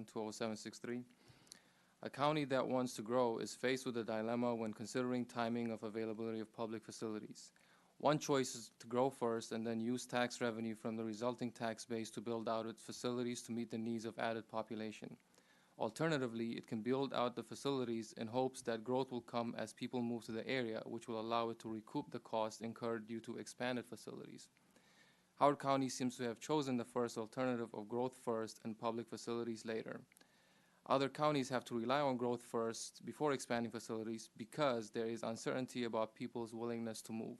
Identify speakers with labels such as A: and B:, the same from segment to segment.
A: 20763. A county that wants to grow is faced with a dilemma when considering timing of availability of public facilities. One choice is to grow first and then use tax revenue from the resulting tax base to build out its facilities to meet the needs of added population. Alternatively, it can build out the facilities in hopes that growth will come as people move to the area, which will allow it to recoup the cost incurred due to expanded facilities. Howard County seems to have chosen the first alternative of growth first and public facilities later. Other counties have to rely on growth first before expanding facilities because there is uncertainty about people's willingness to move.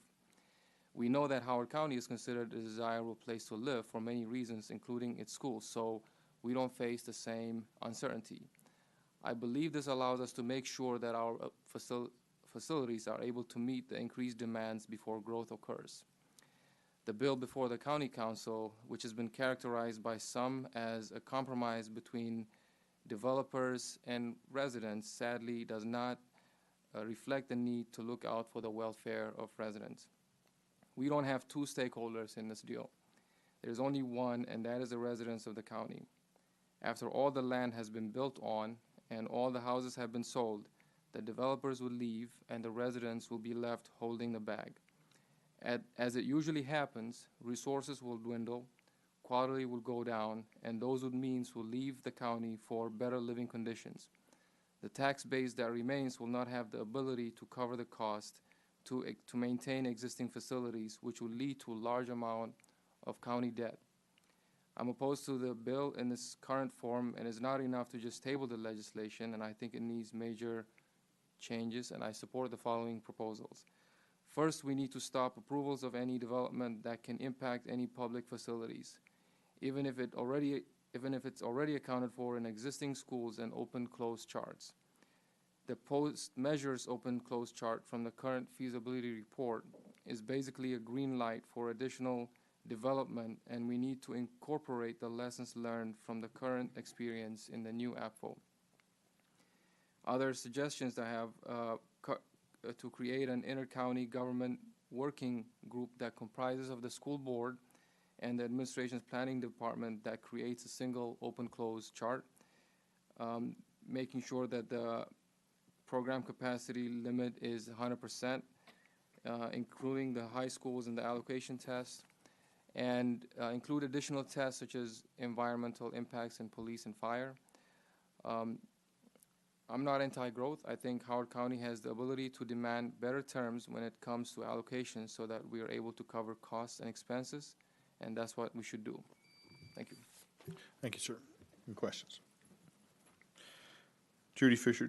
A: We know that Howard County is considered a desirable place to live for many reasons, including its schools, so we don't face the same uncertainty. I believe this allows us to make sure that our facilities are able to meet the increased demands before growth occurs. The bill before the County Council, which has been characterized by some as a compromise between developers and residents, sadly does not reflect the need to look out for the welfare of residents. We don't have two stakeholders in this deal. There's only one, and that is the residents of the county. After all the land has been built on and all the houses have been sold, the developers will leave and the residents will be left holding the bag. As it usually happens, resources will dwindle, quality will go down, and those with means will leave the county for better living conditions. The tax base that remains will not have the ability to cover the cost to maintain existing facilities, which will lead to a large amount of county debt. I'm opposed to the bill in its current form, and it's not enough to just table the legislation, and I think it needs major changes, and I support the following proposals. First, we need to stop approvals of any development that can impact any public facilities, even if it's already accounted for in existing schools and open-close charts. The post-measures open-close chart from the current feasibility report is basically a green light for additional development, and we need to incorporate the lessons learned from the current experience in the new APFO. Other suggestions I have to create an inter-county government working group that comprises of the school board and the administration's planning department that creates a single open-close chart, making sure that the program capacity limit is 100%, including the high schools and the allocation test, and include additional tests such as environmental impacts in police and fire. I'm not anti-growth. I think Howard County has the ability to demand better terms when it comes to allocations so that we are able to cover costs and expenses, and that's what we should do. Thank you.
B: Thank you, sir. Any questions? Judy Fisher,